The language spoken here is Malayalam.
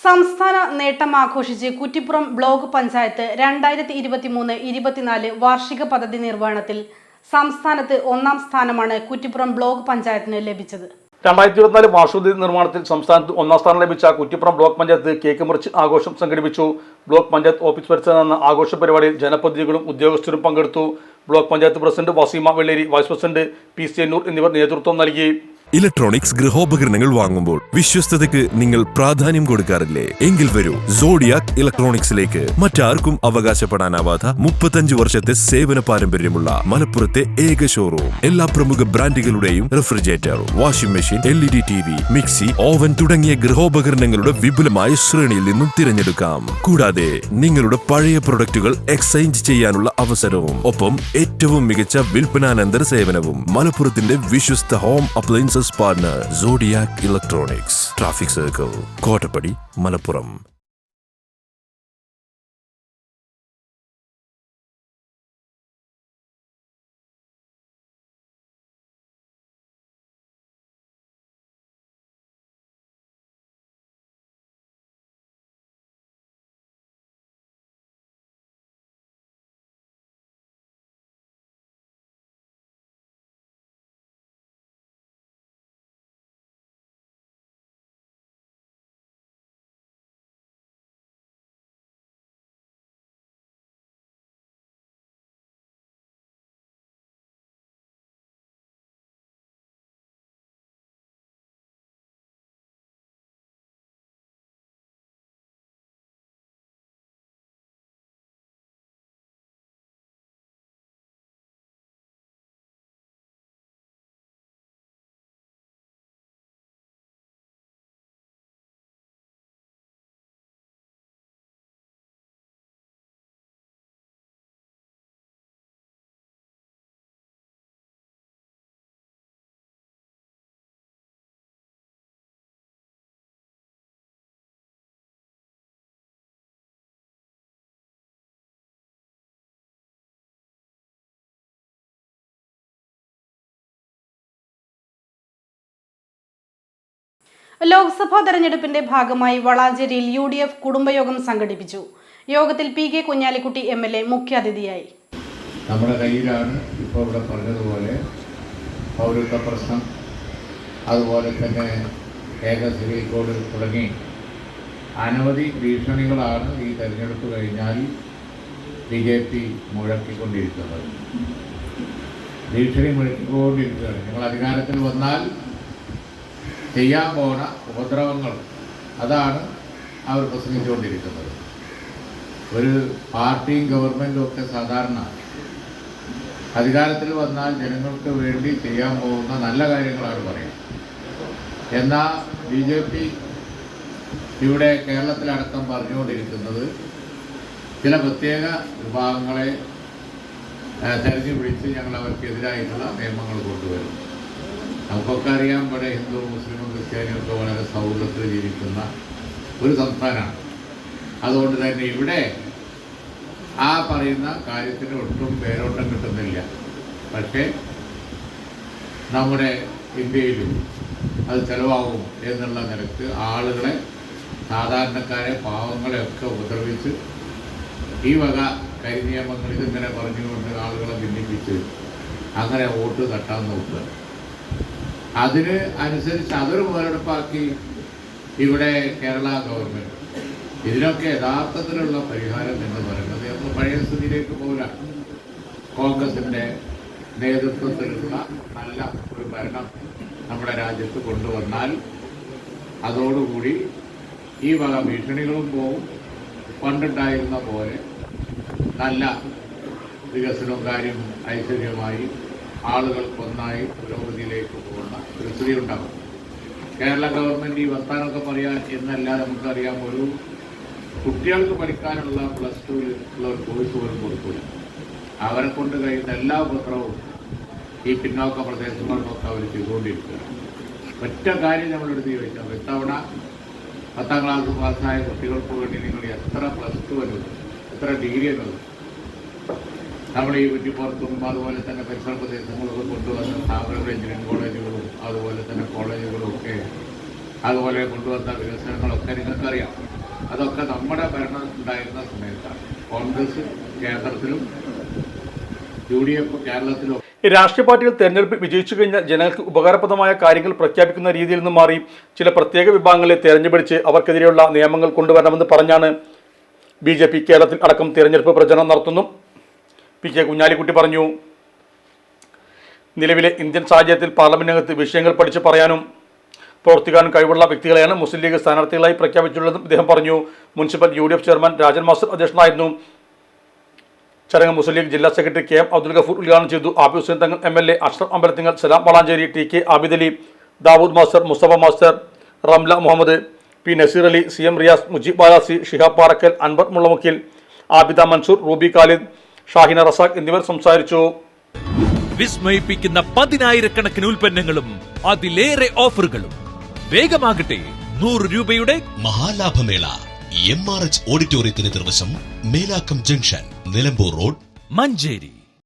സംസ്ഥാന നേട്ടം ആഘോഷിച്ച് കുറ്റിപ്പുറം ബ്ലോക്ക് പഞ്ചായത്ത് 2023-24 വാർഷിക പദ്ധതി നിർവഹണത്തിൽ സംസ്ഥാനത്ത് ഒന്നാം സ്ഥാനമാണ് കുറ്റിപ്പുറം ബ്ലോക്ക് പഞ്ചായത്തിന് ലഭിച്ചത്. 2024 വാർഷിക നിർമ്മാണത്തിൽ സംസ്ഥാനത്ത് ഒന്നാം സ്ഥാനം ലഭിച്ച കുറ്റിപ്പുറം ബ്ലോക്ക് പഞ്ചായത്ത് കേക്ക് മുറിച്ച് ആഘോഷം സംഘടിപ്പിച്ചു. ബ്ലോക്ക് പഞ്ചായത്ത് ഓഫീസ് പരിസരത്ത് നടന്ന ആഘോഷ പരിപാടിയിൽ ജനപ്രതിനിധികളും ഉദ്യോഗസ്ഥരും പങ്കെടുത്തു. Block panchayat president Vaseema Velleri, vice president P C. Ennur എന്നിവർ നേതൃത്വം നൽകി. ഇലക്ട്രോണിക്സ് ഗൃഹോപകരണങ്ങൾ വാങ്ങുമ്പോൾ വിശ്വസ്തതയ്ക്ക് നിങ്ങൾ പ്രാധാന്യം കൊടുക്കാറില്ലേ? എങ്കിൽ വരൂ സോഡിയാക് ഇലക്ട്രോണിക്സിലേക്ക്. മറ്റാർക്കും അവകാശപ്പെടാനാവാത്ത 35 വർഷത്തെ സേവന പാരമ്പര്യമുള്ള മലപ്പുറത്തെ ഏക ഷോറൂം. എല്ലാ പ്രമുഖ ബ്രാൻഡുകളുടെയും refrigerator, washing machine, LED TV, mixie, oven തുടങ്ങിയ ഗൃഹോപകരണങ്ങളുടെ വിപുലമായ ശ്രേണിയിൽ നിന്നും തിരഞ്ഞെടുക്കാം. കൂടാതെ നിങ്ങളുടെ പഴയ പ്രൊഡക്റ്റുകൾ എക്സ്ചേഞ്ച് ചെയ്യാനുള്ള അവസരവും ഒപ്പം ഏറ്റവും മികച്ച വിൽപ്പനാനന്തര സേവനവും. മലപ്പുറത്തിന്റെ വിശ്വസ്ത home appliances partner Zodiac electronics, traffic circle, Kottappadi, Malappuram. Lok Sabha തെരഞ്ഞെടുപ്പിന്റെ ഭാഗമായി വളാഞ്ചേരിയിൽ UDF കുടുംബയോഗം സംഘടിപ്പിച്ചു. യോഗത്തിൽ PK കുഞ്ഞാലിക്കുട്ടി MLA മുഖ്യാതിഥിയായി. നമ്മുടെ കയ്യിലാണ് ഇപ്പോൾ ഇവിടെ പറഞ്ഞതുപോലെ പൗരത്വ പ്രശ്നം, അതുപോലെ തന്നെ ഏക സിവിൽ കോഡ് തുടങ്ങി അനവധി ഭീഷണികളാണ് ഈ തെരഞ്ഞെടുപ്പ് കഴിഞ്ഞാൽ BJP മുഴക്കിക്കൊണ്ടിരിക്കുന്നത്. ഭീഷണി മുഴക്കിക്കൊണ്ടിരിക്കുകയാണ്. ഞങ്ങൾ അധികാരത്തിൽ വന്നാൽ ചെയ്യാൻ പോകുന്ന ഉപദ്രവങ്ങൾ, അതാണ് അവർ പ്രസംഗിച്ചുകൊണ്ടിരിക്കുന്നത്. ഒരു പാർട്ടിയും ഗവൺമെൻറ്റും ഒക്കെ സാധാരണ അധികാരത്തിൽ വന്നാൽ ജനങ്ങൾക്ക് വേണ്ടി ചെയ്യാൻ പോകുന്ന നല്ല കാര്യങ്ങളാണ് പറയുന്നത്. എന്നാൽ BJP ഇവിടെ കേരളത്തിലടക്കം പറഞ്ഞുകൊണ്ടിരിക്കുന്നത് ചില പ്രത്യേക വിഭാഗങ്ങളെ തെരഞ്ഞു പിടിച്ച് ഞങ്ങൾ അവർക്കെതിരായിട്ടുള്ള നിയമങ്ങൾ കൊണ്ടുവരും. നമുക്കൊക്കെ അറിയാം, ഇവിടെ ഹിന്ദു, മുസ്ലിമും ക്രിസ്ത്യാനിയും ഒക്കെ വളരെ സൗഹൃദത്തിൽ ജീവിക്കുന്ന ഒരു സംസ്ഥാനമാണ്. അതുകൊണ്ട് തന്നെ ഇവിടെ ആ പറയുന്ന കാര്യത്തിന് ഒട്ടും പേരോട്ടം കിട്ടുന്നില്ല. പക്ഷേ നമ്മുടെ ഇന്ത്യയിലും അത് ചിലവാകും എന്നുള്ള നിലക്ക് ആളുകളെ, സാധാരണക്കാരെ, പാവങ്ങളെ ഒക്കെ ഉപദ്രവിച്ച് ഈ വക കരിനിയമങ്ങൾ ഇതിങ്ങനെ പറഞ്ഞുകൊണ്ട് ആളുകളെ ഭിന്നിപ്പിച്ച് അങ്ങനെ വോട്ട് തട്ടാൻ നോക്കുക. അതിന് അനുസരിച്ച് അതൊരു മുതലെടുപ്പാക്കി ഇവിടെ കേരള ഗവൺമെൻറ് ഇതിനൊക്കെ യഥാർത്ഥത്തിലുള്ള പരിഹാരം എന്ന് പറയുന്നത് നമ്മൾ പഴയ സ്ഥിതിയിലേക്ക് പോകില്ല. കോൺഗ്രസിൻ്റെ നേതൃത്വത്തിലുള്ള നല്ല ഒരു ഭരണം നമ്മുടെ രാജ്യത്ത് കൊണ്ടുവന്നാൽ അതോടുകൂടി ഈ വക ഭീഷണികളും പോകും. പണ്ടുണ്ടായിരുന്ന പോലെ നല്ല വികസനവും കാര്യം ഐശ്വര്യമായി ആളുകൾക്കൊന്നായി പുരോഗതിയിലേക്ക് പോകുന്ന ഒരു സ്ഥിതി ഉണ്ടാകും. കേരള ഗവൺമെൻറ് ഈ വർത്താനമൊക്കെ പറയാൻ എന്നല്ല, നമുക്കറിയാം, ഒരു കുട്ടികൾക്ക് പഠിക്കാനുള്ള +2 ഉള്ള ഒരു കോഴ്സ് പോലും കൊടുക്കില്ല. അവരെ കൊണ്ട് കഴിയുന്ന എല്ലാ ഉപദ്രവവും ഈ പിന്നോക്ക പ്രദേശങ്ങളിലൊക്കെ അവർ ചെയ്തുകൊണ്ടിരിക്കുകയാണ്. ഒറ്റ കാര്യം നമ്മളെടുത്ത് ചോദിച്ചാൽ, ഇത്തവണ 10ാം ക്ലാസ് പാസ്സായ കുട്ടികൾക്ക് വേണ്ടി നിങ്ങൾ എത്ര +2 എന്നത്, എത്ര ഡിഗ്രി എന്നത് നമ്മൾ ഈ കുറ്റിപ്പുറത്തും അതുപോലെ തന്നെ പരിസര പ്രദേശങ്ങളൊക്കെ കൊണ്ടുവന്ന സ്ഥാപനങ്ങളും എഞ്ചിനീയറിംഗ് കോളേജുകളും അതുപോലെ തന്നെ കോളേജുകളും ഒക്കെ അതുപോലെ കൊണ്ടുവന്ന വികസനങ്ങളൊക്കെ നിങ്ങൾക്കറിയാം. അതൊക്കെ നമ്മുടെ ഭരണം ഉണ്ടായിരുന്ന സമയത്താണ്. കോൺഗ്രസ് കേന്ദ്രത്തിലും UDF കേരളത്തിലും. രാഷ്ട്രീയ പാർട്ടികൾ തെരഞ്ഞെടുപ്പിൽ വിജയിച്ചു കഴിഞ്ഞാൽ ജനങ്ങൾക്ക് ഉപകാരപ്രദമായ കാര്യങ്ങൾ പ്രഖ്യാപിക്കുന്ന രീതിയിൽ നിന്ന് മാറി ചില പ്രത്യേക വിഭാഗങ്ങളെ തെരഞ്ഞെടുപ്പിച്ച് അവർക്കെതിരെയുള്ള നിയമങ്ങൾ കൊണ്ടുവരണമെന്ന് പറഞ്ഞാണ് BJP കേരളത്തിൽ അടക്കം തെരഞ്ഞെടുപ്പ് പ്രചരണം നടത്തുന്നു. PK കുഞ്ഞാലിക്കുട്ടി പറഞ്ഞു. നിലവിലെ ഇന്ത്യൻ സാഹചര്യത്തിൽ പാർലമെന്റിനകത്ത് വിഷയങ്ങൾ പഠിച്ച് പറയാനും പ്രവർത്തിക്കാനും കഴിവുള്ള വ്യക്തികളെയാണ് മുസ്ലിം ലീഗ് സ്ഥാനാർത്ഥികളായി പ്രഖ്യാപിച്ചിട്ടുള്ളതെന്നും ഇദ്ദേഹം പറഞ്ഞു. Municipal UDF chairman Rajan master അധ്യക്ഷനായിരുന്നു. ചടങ്ങ് മുസ്ലിം ലീഗ് ജില്ലാ സെക്രട്ടറി KM അബ്ദുൽ ഗഫൂർ ഉദ്ഘാടനം ചെയ്തു. Abi Hussain Thangal MLA, Ashraf Ambalathingal, Salam Valanchery, TK Abid Ali, Dawood master, Musthafa master, Ramla Muhammad, P Nazeer Ali, CM Riyas, Mujeeb Balasi, Shihab Parakkal, Anwar Mullamukkil, Abida Mansoor, Ruby Khalid, Shahina Razak എന്നിവർ സംസാരിച്ചു. വിസ്മയിപ്പിക്കുന്ന 10,000-കണക്കിന് ഉൽപ്പന്നങ്ങളും അതിലേറെ ഓഫറുകളും. വേഗമാകട്ടെ, 100 രൂപയുടെ മഹാലാഭമേള MRH ഓഡിറ്റോറിയത്തിന് നിർവശം, മേലാക്കം ജംഗ്ഷൻ, നിലമ്പൂർ റോഡ്, മഞ്ചേരി.